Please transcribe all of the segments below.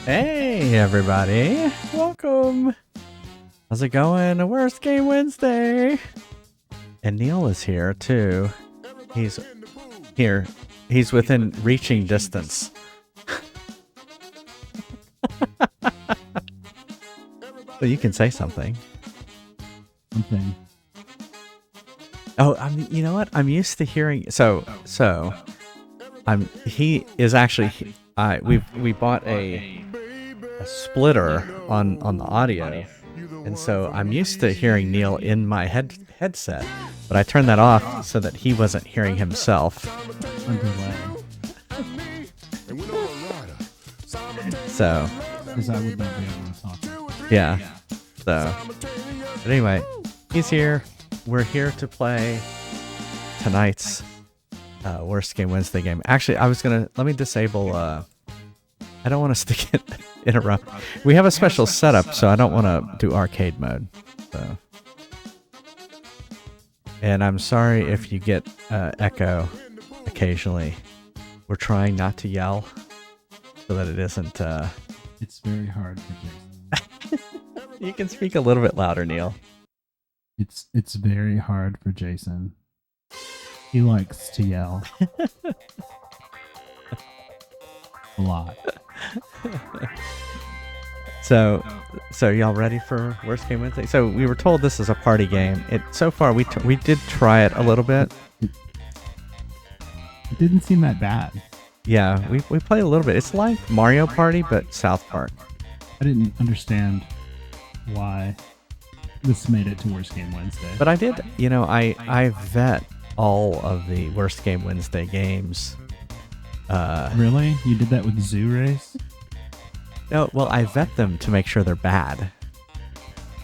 Hey everybody, welcome. How's it going? A Worst Game Wednesday. And Neal is here too. He's here. He's within reaching distance. Well, you can say something. Something. Oh, you know what? I'm used to hearing. He is actually. We bought a splitter on the audio, and so I'm used to hearing Neal in my headset, but I turned that off so that he wasn't hearing himself. So, because I would not be able to talk. Yeah. So, but anyway, he's here. We're here to play tonight's Worst Game Wednesday game. Actually, let me disable. I don't want us to get interrupted. We have a special setup, so I don't want to do arcade mode. So, and I'm sorry if you get echo occasionally. We're trying not to yell so that it isn't. It's very hard for Jason. You can speak a little bit louder, Neal. It's very hard for Jason. He likes to yell. A lot. So y'all ready for Worst Game Wednesday? So we were told this is a party game. So far we did try it a little bit. It didn't seem that bad. Yeah, we played a little bit. It's like Mario Party but South Park. I didn't understand why this made it to Worst Game Wednesday. But I did, I vet all of the Worst Game Wednesday games. Really? You did that with Zoo Race? No, well, I vet them to make sure they're bad.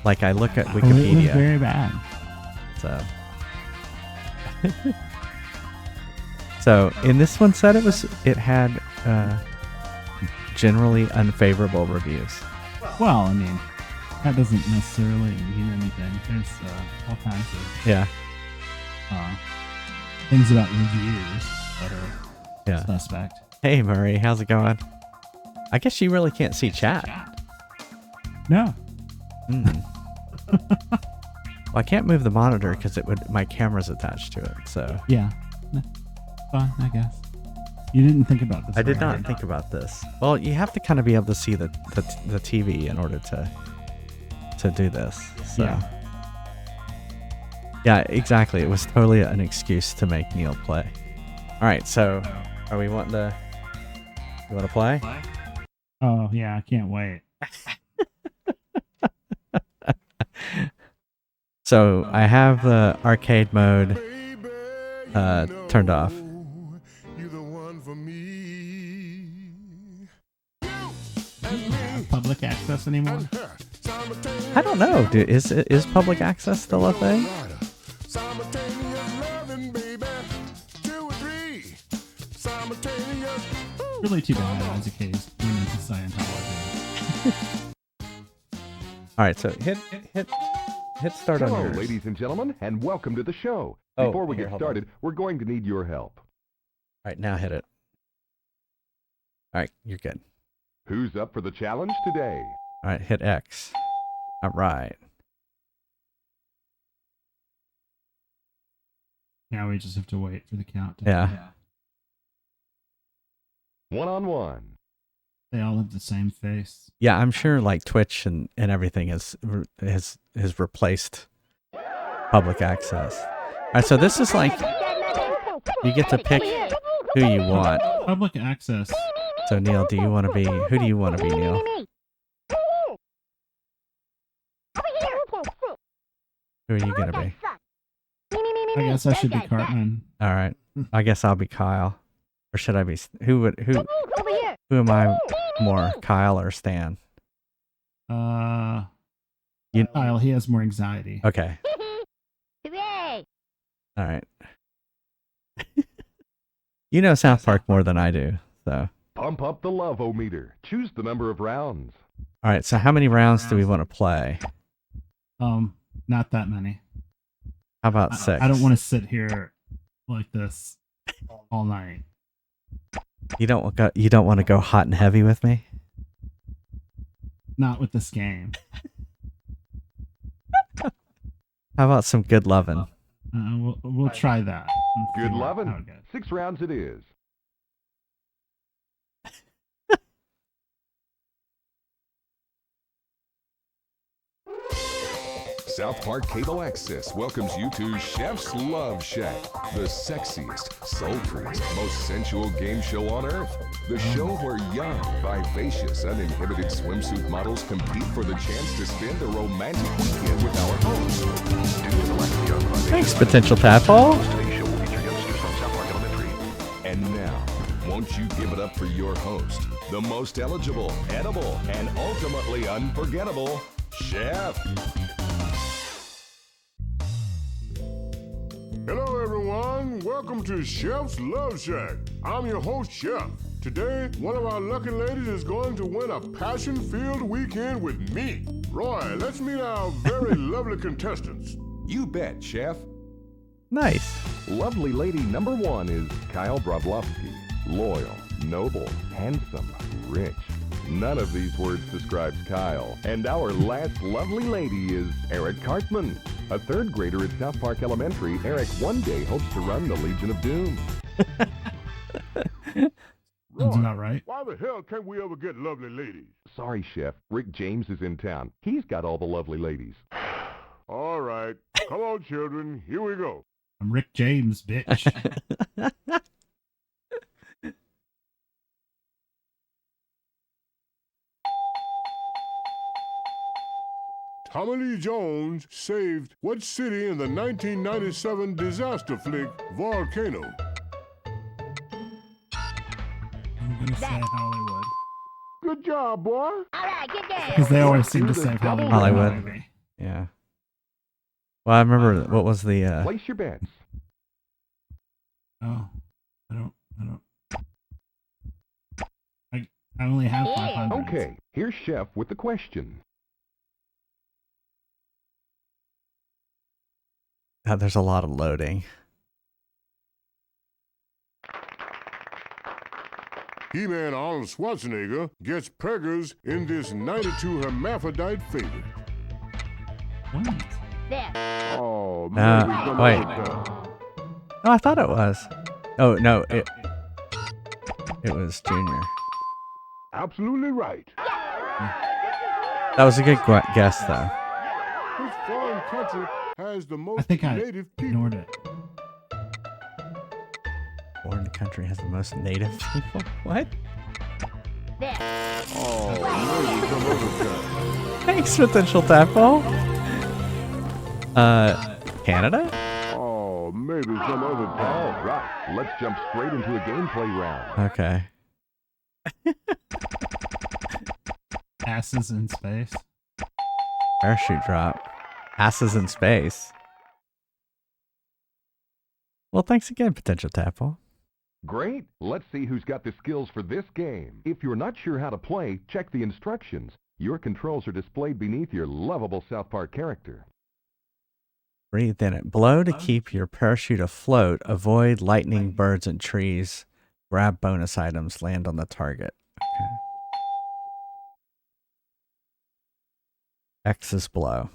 Like I look at Wikipedia. It was very bad. So in this one said it had generally unfavorable reviews. Well, I mean, that doesn't necessarily mean anything. There's all kinds of things about reviews that are suspect. Hey Murray, how's it going? I guess you really can't see chat. No. Well, I can't move the monitor because my camera's attached to it. So yeah, fine, I guess. You didn't think about this. I did not think about this. Well, you have to kind of be able to see the TV in order to do this. So. Yeah, exactly. It was totally an excuse to make Neal play. All right, so are we wanting to? You want to play? Oh yeah, I can't wait. So I have the arcade mode turned off. Public access anymore? I don't know. Dude, is public access still a thing? Really too bad as a case went into Scientology. All right, so hit start on Hello, yours. ladies and gentlemen, and welcome to the show. Oh, Before we here, get hold started, we're going to need your help. All right, now hit it. All right, you're good. Who's up for the challenge today? All right, hit X. All right. Now we just have to wait for the count. Yeah. One-on-one. They all have the same face. Yeah, I'm sure like Twitch and everything has replaced public access. All right, so this is like you get to pick who you want. Public access. So Neal, who do you want to be, Neal? Who are you gonna be? I guess I should be Cartman. All right, I guess I'll be Kyle, or should I be? Who am I more, Kyle or Stan? Kyle, he has more anxiety. Okay. All right. You know South Park more than I do, so. Pump up the love-o-meter. Choose the number of rounds. All right, so how many rounds do we want to play? Not that many. How about 6? I don't want to sit here like this all night. You don't want to go hot and heavy with me? Not with this game. How about some good lovin'? We'll try that. and see Good how lovin'. it goes. 6 rounds it is. South Park Cable Access welcomes you to Chef's Luv Shack, the sexiest, sultriest, most sensual game show on earth. The show where young, vivacious, uninhibited swimsuit models compete for the chance to spend a romantic weekend with our host. Thanks, potential tadpole. Today's show will feature youngsters from South Park Elementary. And now, won't you give it up for your host, the most eligible, edible, and ultimately unforgettable, Chef. Hello, everyone. Welcome to Chef's Luv Shack. I'm your host, Chef. Today, one of our lucky ladies is going to win a passion-filled weekend with me. Roy, let's meet our very lovely contestants. You bet, Chef. Nice. Lovely lady number 1 is Kyle Brodlowski. Loyal, noble, handsome, rich. None of these words describes Kyle. And our last lovely lady is Eric Cartman. A 3rd grader at South Park Elementary, Eric one day hopes to run the Legion of Doom. Sounds about right. Why the hell can't we ever get lovely ladies? Sorry, Chef. Rick James is in town. He's got all the lovely ladies. All right. Come on, children. Here we go. I'm Rick James, bitch. Tommy Lee Jones saved what city in the 1997 disaster flick Volcano? I'm gonna say Hollywood. Good job, boy. Because they always seem to say Hollywood. Hollywood. in the movie. Yeah. Well, I remember what was the Place your bets. Oh, I don't. I only have 500. Okay, here's Chef with the question. there's a lot of loading. He-Man Arnold Schwarzenegger gets preggers in this 92 hermaphrodite favorite. What? Oh, wait. No, I thought it was. Oh no, it was Junior. Absolutely right. That was a good guess, though. Which foreign country has the I most think I native people? ignored it. Foreign country has the most native people. What? Oh, maybe some other time. Thanks, potential tadpole. Canada? Oh, maybe some other time. All right, let's jump straight into a gameplay round. Okay. Asses in space. Parachute drop. Asses in space. Well, thanks again, potential tadpole. Great. Let's see who's got the skills for this game. If you're not sure how to play, check the instructions. Your controls are displayed beneath your lovable South Park character. Breathe in it. Blow to keep your parachute afloat. Avoid lightning, birds, and trees. Grab bonus items. Land on the target. Okay. X is blow.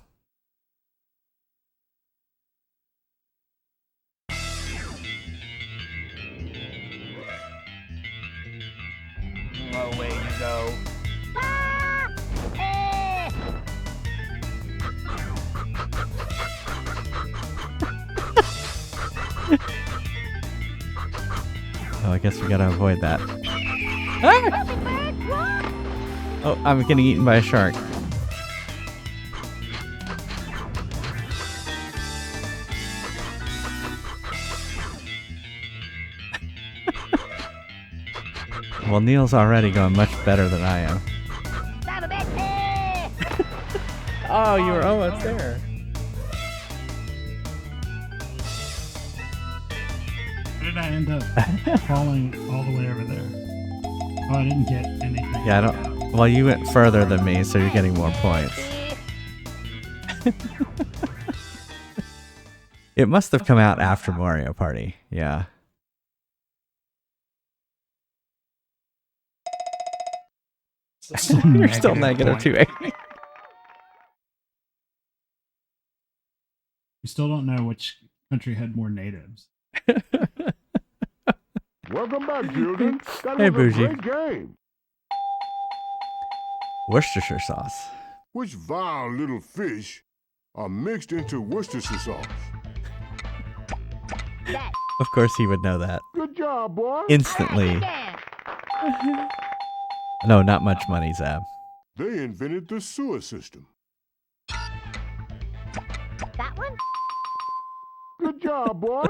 No way to go. Oh, I guess we gotta avoid that. Ah! Oh, I'm getting eaten by a shark. Well, Neal's already going much better than I am. Oh, you were almost there. Where did I end up falling all the way over there? Oh, I didn't get anything. Yeah, I don't. Well, you went further than me, so you're getting more points. It must have come out after Mario Party. Yeah. You're still negative point. 280. We still don't know which country had more natives. Welcome back, children. That Hey, was Bougie. a great game. Worcestershire sauce. Which vile little fish are mixed into Worcestershire sauce? Of course he would know that. Good job, boy. Instantly. No, not much money, Zab. They invented the sewer system. That one? Good job, boy.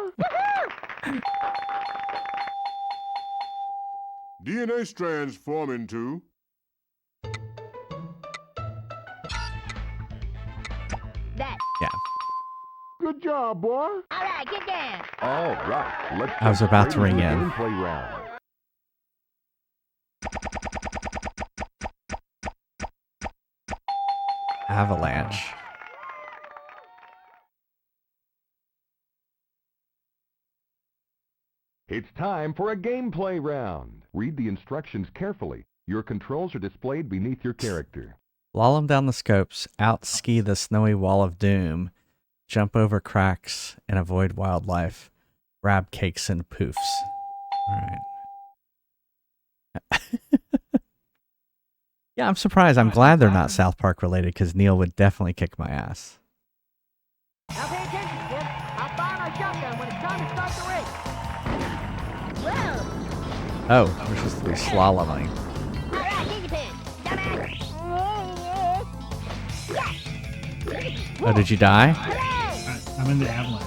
DNA strands form into That. Yeah. Good job, boy. All right, get down. All right, let's I was jump about to straight ring into the in. gameplay round. Avalanche. It's time for a gameplay round. Read the instructions carefully. Your controls are displayed beneath your character. Slalom down the scopes, out ski the snowy wall of doom, jump over cracks, and avoid wildlife. Grab cakes and poofs. Alright. Yeah, I'm surprised. I'm glad they're not South Park related because Neal would definitely kick my ass. Now pay attention, kid. I'll fire my shotgun when it's time to start the race. Whoa! Oh, we're slaloming. All right, easy pin. Dumbass. Oh, did you die? Hooray! I'm in the avalanche.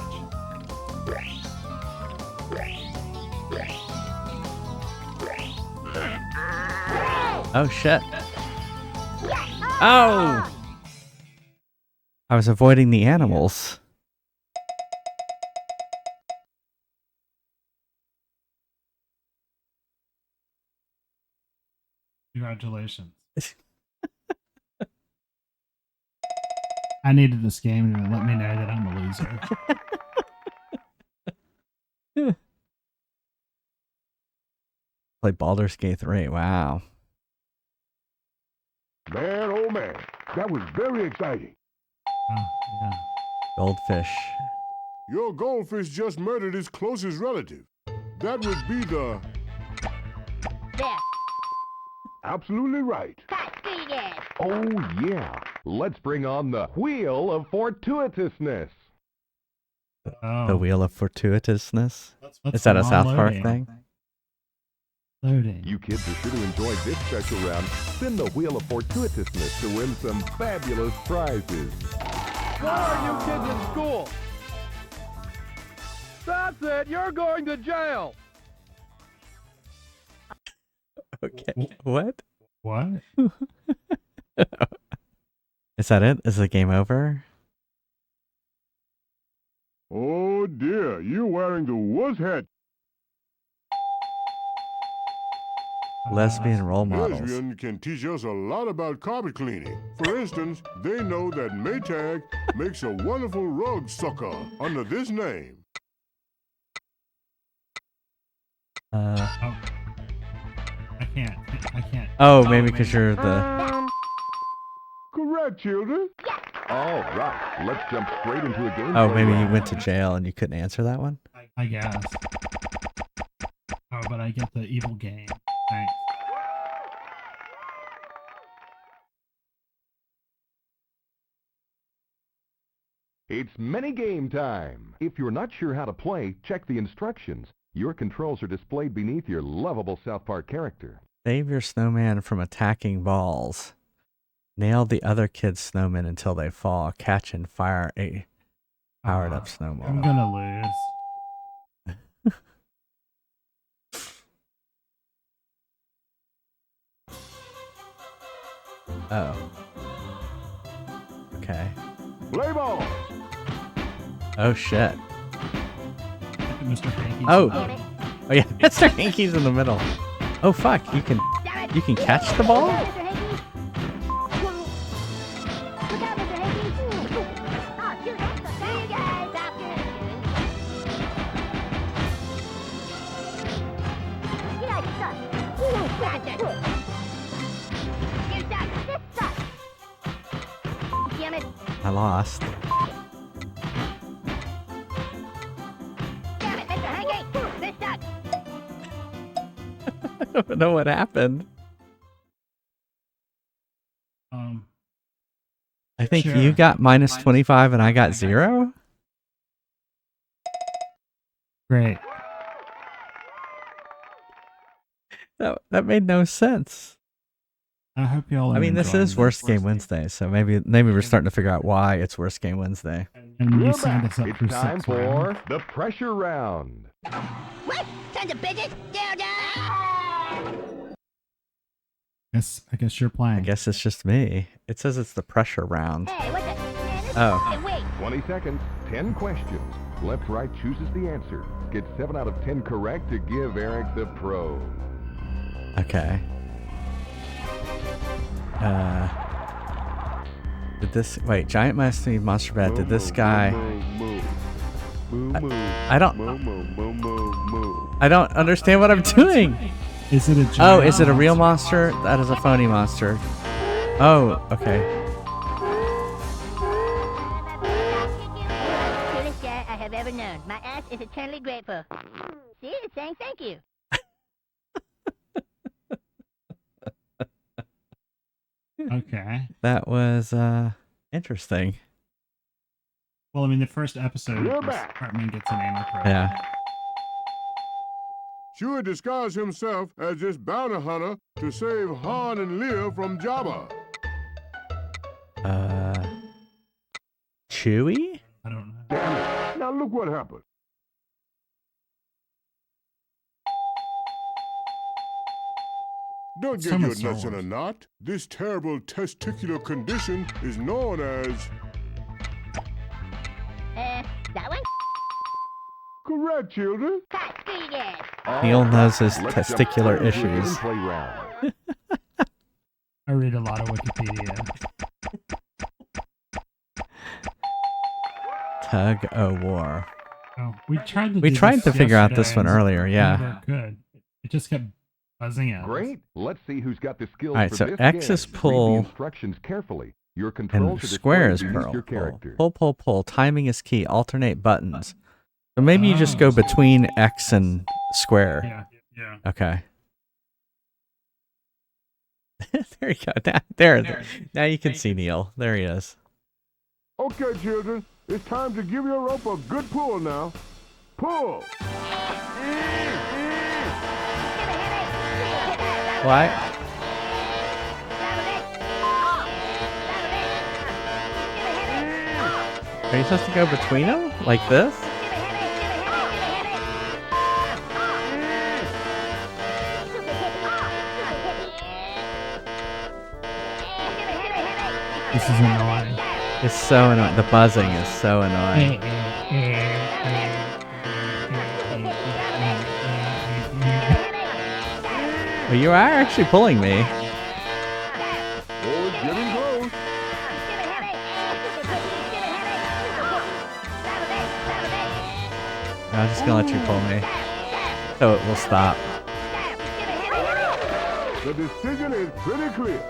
Oh, shit. Oh! I was avoiding the animals. Congratulations. I needed this game to let me know that I'm a loser. Play Baldur's Gate 3. Wow. Man, oh man, that was very exciting. Oh, yeah. Goldfish. Your goldfish just murdered his closest relative. That would be the... There. Absolutely right. Cut, do it again. Oh, yeah. Let's bring on the Wheel of Fortuitousness. Oh. The Wheel of Fortuitousness. Let's Is that a go on South Park loading. thing? Loading. You kids are sure to enjoy this special round. Spin the Wheel of Fortuitousness to win some fabulous prizes. Why are you kids in school? That's it, you're going to jail. Okay. What? What? Is that it? Is the game over? Oh dear, you're wearing the wuss hat. Lesbian role models. Lesbian can teach us a lot about carpet cleaning. For instance, they know that Maytag makes a wonderful rug sucker under this name. Oh. I can't. Oh, maybe because you're the... Correct, children. All right, let's jump straight into a game. Oh, maybe you went to jail and you couldn't answer that one? I guess. Oh, but I get the evil game. Thanks. It's mini game time. If you're not sure how to play, check the instructions. Your controls are displayed beneath your lovable South Park character. Save your snowman from attacking balls. Nail the other kid's snowmen until they fall. Catch and fire a powered-up snowball. I'm gonna lose. Oh. Okay. Play ball. Oh, shit. Mr. Hanky. Oh. Oh, yeah. Mr. Hanky's in the middle. Oh, fuck. You can catch the ball? Mr. Hanky. Look out, Mr. Hanky. Oh, shoot, that's the thing. You guys, stop doing it. You guys suck. Gotcha. I lost. Damn it, Mr. Hanky! This sucks! I don't know what happened. I think Sure. you got minus 25 and I got 0? Great. That made no sense. I hope y'all are I mean, this enjoying is Worst Game Wednesday, so maybe we're starting to figure out why it's Worst Game Wednesday. And you We're signed back. us up It's for time 6 for rounds. the pressure round. What? Sons of bitches? Down, I guess you're playing. I guess it's just me. It says it's the pressure round. Hey, what the? Man, this Oh. Hey, wait. 20 seconds, 10 questions. Left, right chooses the answer. Get 7 out of 10 correct to give Eric the pro. Okay. Did this... Wait, Giant Monster Bad, did this guy... I don't understand what I'm doing! Is it a Oh, giant is it a real monster? monster? That is a phony monster. Oh, okay. Coolest guy I have ever known. My ass is eternally grateful. See, it's saying thank you. Okay. That was, interesting. Well, I mean, the first episode We're was back. Cartman gets an anal probe. Yeah. Sure disguised himself as this bounty hunter to save Han and Leah from Jabba. Chewie? I don't know. Damn it. Now look what happened. Don't get Some your of Star nuts in a Wars. knot. This terrible testicular condition is known as... That one? Correct, children. Cut, screw you guys. Neal knows his Let's jump testicular straight into the issues. gameplay round. I read a lot of Wikipedia. Tug o' war. Oh, we tried to. We do tried this to figure out this yesterday one and earlier, yeah. Never could. It just kept buzzing out. Great. Let's see who's got the skills Alright, for so this X game. is Read pull, the instructions carefully. Your controls and are square is displayed beneath pearl. your Pull. character. Pull, pull, pull. Timing is key. Alternate buttons. So maybe you just go between X and square. Yeah. Yeah. Okay. There you go. Now you can see Neal. There he is. Okay, children. It's time to give your rope a good pull now. Pull. What? Are you supposed to go between them? Like this? This is annoying. It's so annoying. The buzzing is so annoying. Well, you are actually pulling me. Oh, it's getting close. I'm just gonna let you pull me. So it will stop. The decision is pretty clear.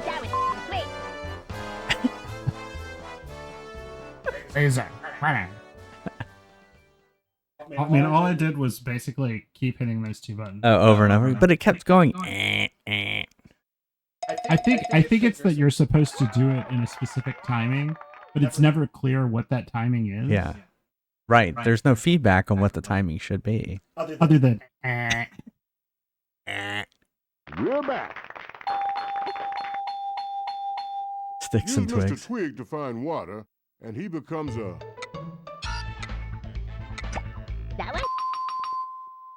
I mean, all I did was basically keep hitting those two buttons. Oh, over and over. But it kept going. I think it's that you're supposed to do it in a specific timing, but it's never clear what that timing is. Yeah. Right. There's no feedback on what the timing should be. Other than We're back. Sticks Use and Mr. twigs. Twig to find water, and he becomes a... That one?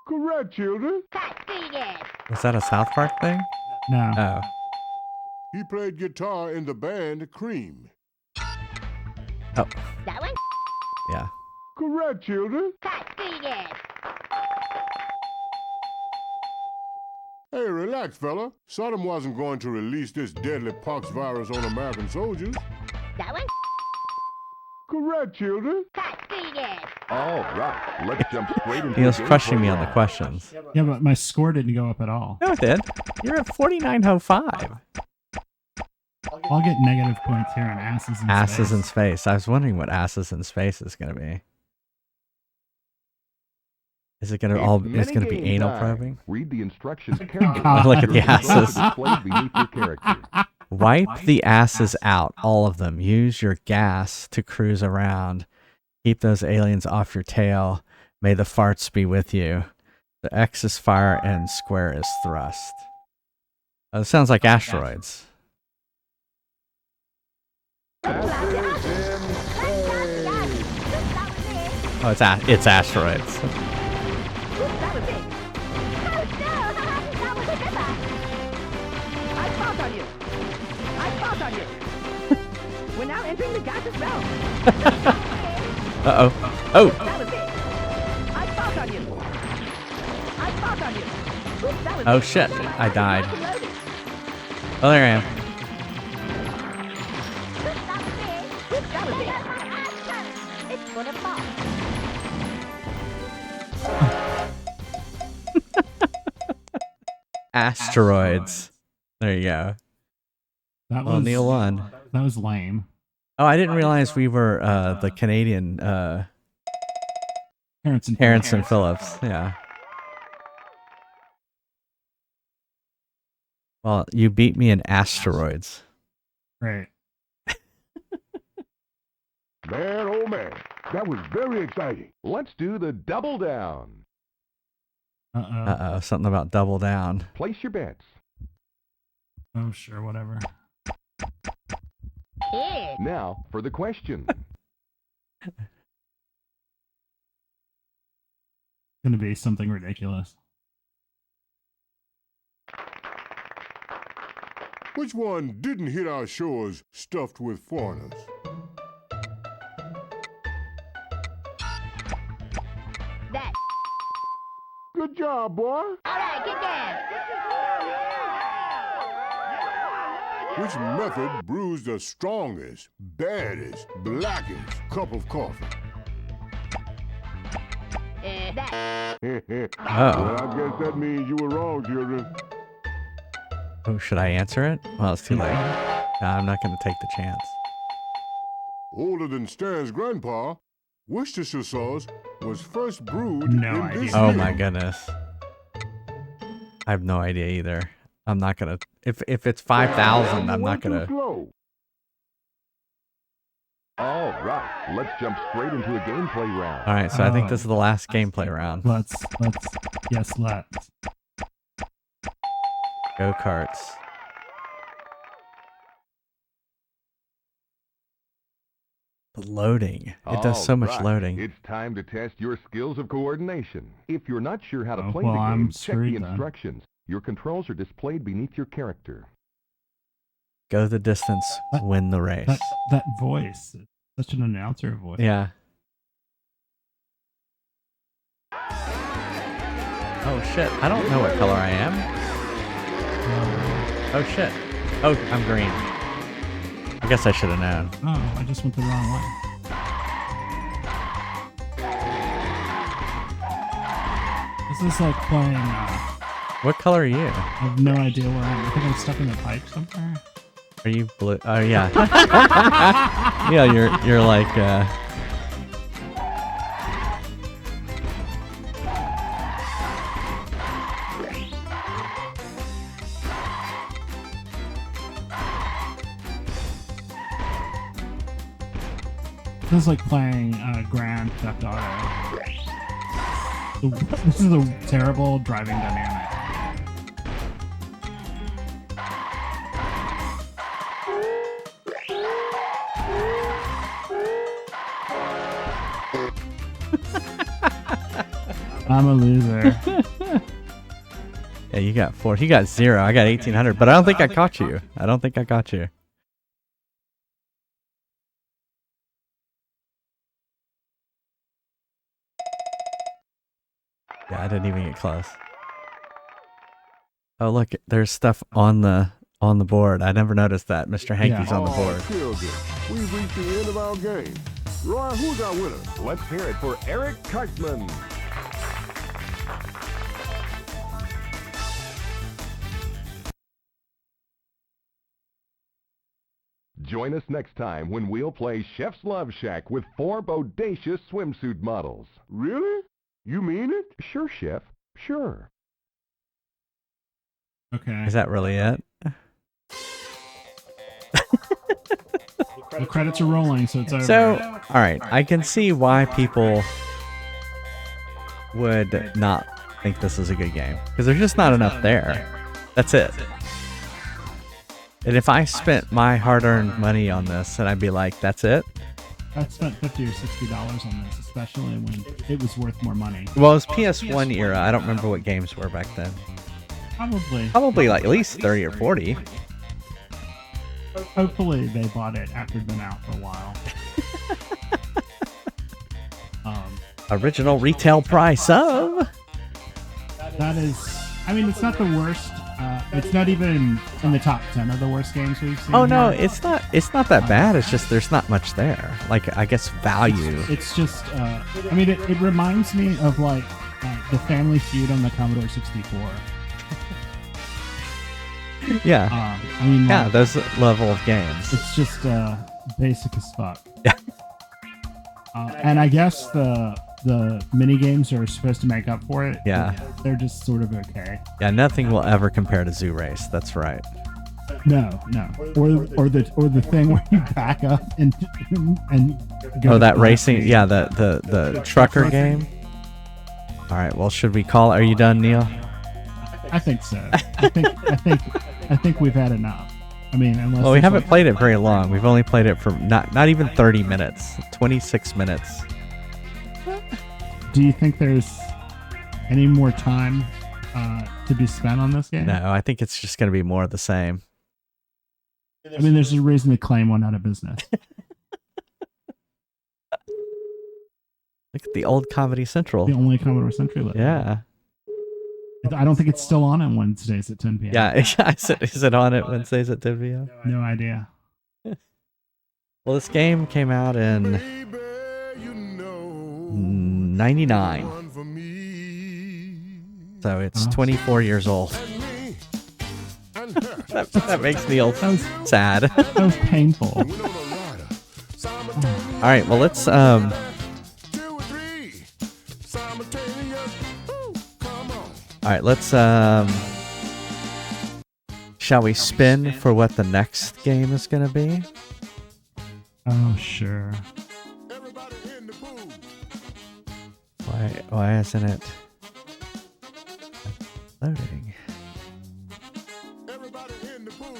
Correct, children. Cut, screw you guys. Was that a South Park thing? no. Oh. He played guitar in the band Cream. Oh. That one? Yeah. Correct, children. Cut, screw you guys. Hey, relax, fella. Sodom wasn't going to release this deadly pox virus on American soldiers. That one? Correct, children. Cut, screw you guys. All right. Let's jump straight into Neal's the crushing gameplay me on the round. questions. Yeah, but my score didn't go up at all. No, it did. You're at 49.05. I'll get negative points here on asses in Asses space. in space. I was wondering what asses in space is gonna be. Is it gonna It's gonna be minigame anal time. probing? Read the instructions carefully. God. Look at the Your controls are asses. displayed beneath your character. Wipe the asses out, all of them. Use your gas to cruise around. Keep those aliens off your tail. May the farts be with you. The X is fire and square is thrust. Oh, it sounds like asteroids. Oh, it's asteroids. We're now entering the gaseous realm. Uh-oh. Oh! That was it. I fought on you. I fought on you. Oops, that was Oh it. shit, I died. Loaded. Oh, there I am. Oops, that was it. It's gonna fall. Asteroids. There you go. That Well, was Neal won. That was lame. Oh, I didn't realize we were the Canadian Terrence and Phillips. Yeah. Well, you beat me in asteroids. Right. Man, oh man, that was very exciting. Let's do the double down. Uh-oh. Uh-oh, something about double down. Place your bets. Oh, sure, whatever. Yeah. Now for the question. Gonna be something ridiculous. Which one didn't hit our shores stuffed with foreigners? That. Good job, boy. All right, get down. Which method brews the strongest, baddest, blackest cup of coffee? That. Well, I guess that means you were wrong, children. Oh, should I answer it? Well, it's too late. Nah, I'm not going to take the chance. Older than Stan's grandpa, Worcestershire sauce was first brewed No in idea. this Oh year. my goodness. I have no idea either. I'm not going to... If it's 5,000, I'm not going to... Slow. All right, let's jump straight into a gameplay round. All right, so I think this is the last gameplay round. Let's. Go-karts. The loading. It does so much All right, loading. It's time to test your skills of coordination. If you're not sure how to Oh, play well, the I'm game, check the screwed then. instructions. Your controls are displayed beneath your character. Go the distance, win the race. That voice. Such an announcer voice. Yeah. Oh shit, I don't know what color I am. Oh shit. Oh, I'm green. I guess I should have known. Oh, I just went the wrong way. This is like playing. What color are you? I have no idea where I am. I think I'm stuck in a pipe somewhere. Are you blue? Oh yeah. Yeah, you're like This is like playing Grand Theft Auto. This is a terrible driving dynamic. I'm a loser. yeah, you got 4. You got 0. I got 1800, but I don't think I caught you. I don't think I caught you. Yeah, I didn't even get close. Oh, look, there's stuff on the board. I never noticed that. Mr. Hanky's on the board. Children, we've reached the end of our game. Roy, who's our winner? Let's hear it for Eric Cartman. Join us next time when we'll play Chef's Love Shack with 4 bodacious swimsuit models. Really? You mean it? Sure, Chef. Sure. Okay. Is that really it? The credits are rolling, so it's over. So, all right, I can see why people would not think this is a good game because there's just not enough there. That's it. And if I spent my hard-earned money on this, and I'd be like, "That's it." I spent $50 or $60 on this, especially when it was worth more money. Well, it was PS1 era. I don't remember what games were back then. Probably Like at least 30 or 40. Hopefully they bought it after it'd been out for a while. Original retail price of. That is, I mean, it's not the worst. It's not even in the top 10 of the worst games we've seen. Oh no, here. it's not that bad. It's just there's not much there. Like I guess value. It's just, I mean, it reminds me of like the Family Feud on the Commodore 64. Yeah. I mean, Yeah, like, those level of games. it's just basic as fuck. Yeah. And I guess the mini games are supposed to make up for it. Yeah. They're just sort of okay. Yeah, nothing will ever compare to Zoo Race. That's right. No. Or the thing where you back up and go Oh, to that the racing. left. Yeah, the trucker game. All right. Well, should we call? Are you done, Neal? I think so. I think we've had enough. I mean, unless Well, we there's, haven't like, played it very long. We've only played it for not even 30 minutes. 26 minutes. Do you think there's any more time to be spent on this game? No, I think it's just going to be more of the same. I mean, there's a reason to claim one out of business. Look at the old Comedy Central. The only Commodore Century left. Yeah. I don't think it's still on Wednesdays at 10 p.m. Yeah. Is it on at Wednesdays at 10 p.m.? No idea. Well, this game came out in Baby, you know 99. one for me. So it's 24 years old. And me. And her. That makes Neal That was, sad. that was painful. We know the rider. Simultaneous. All right. Well, let's 2 or 3. Simultaneous. Ooh, come on. All right, let's shall we spin for what the next game is going to be? Oh, sure. Everybody in the pool. Why isn't it loading? Everybody in the pool.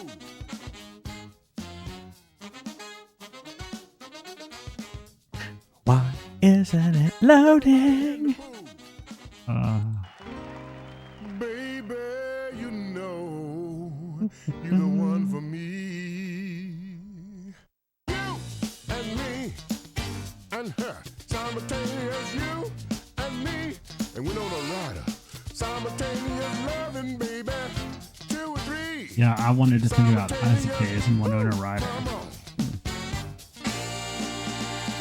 Why isn't it loading? Baby, you know you're the one for me. You and me and her. Simultaneous you and me. And we know the rider. Simultaneous loving, baby. 2 or 3. Yeah, I wanted to think about Isaac Hayes and Winona Ryder. Come on.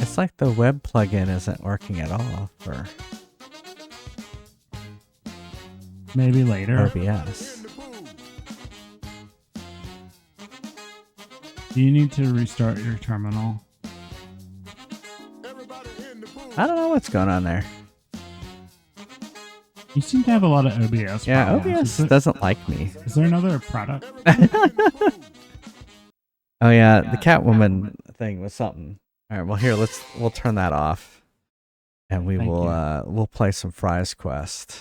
It's like the web plugin isn't working at all for Maybe later. OBS. In the pool. Do you need to restart your terminal? Everybody in the pool. I don't know what's going on there. You seem to have a lot of OBS. Yeah, problems. OBS doesn't like me. Is there another product? Oh yeah, the Catwoman thing was something. All right, well here we'll turn that off, and Thank we'll play some Fry's Quest,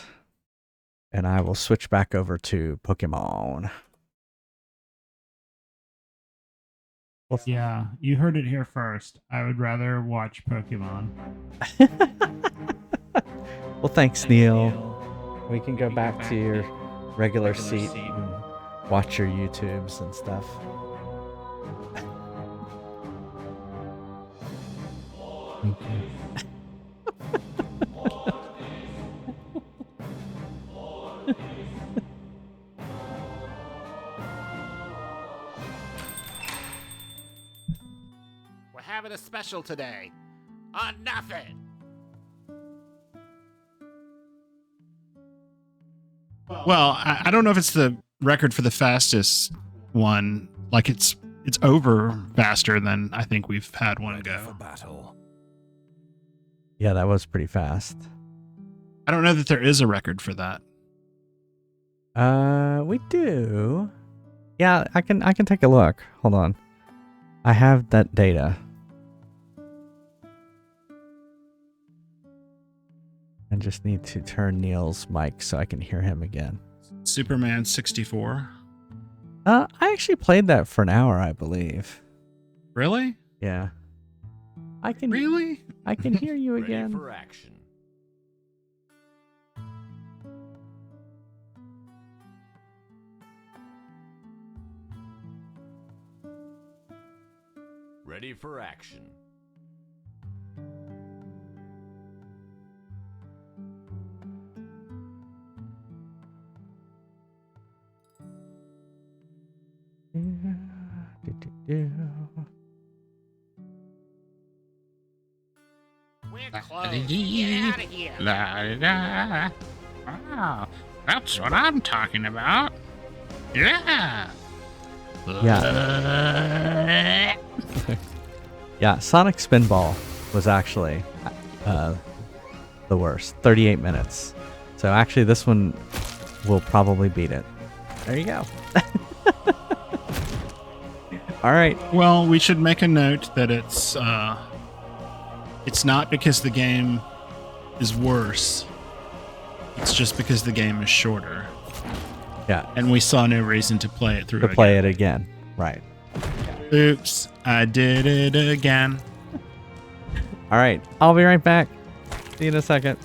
and I will switch back over to Pokemon. Yeah, you heard it here first. I would rather watch Pokemon. Well, thanks, Neal. We can go back to your regular seat and watch your YouTubes and stuff. Thank you. We're having a special today on nothing. Well, I don't know if it's the record for the fastest one. Like it's it's over faster than I think we've had one go. Yeah, that was pretty fast. I don't know that there is a record for that. We do. Yeah, I can take a look. Hold on. I have that data. I just need to turn Neal's mic so I can hear him again. Superman 64. I actually played that for an hour, I believe. Really? Yeah. I can Really? I can hear you again. Ready for action. Ready for action. We're closed. Get out of here. La-da-da. Wow, that's what I'm talking about. Yeah. Yeah. Yeah, Sonic Spinball was actually the worst. 38 minutes. So actually this one will probably beat it. There you go. All right. Well, we should make a note that it's not because the game is worse. It's just because the game is shorter. Yeah. And we saw no reason to play it through To play it again. Right. Oops, I did it again. All right. I'll be right back. See you in a second.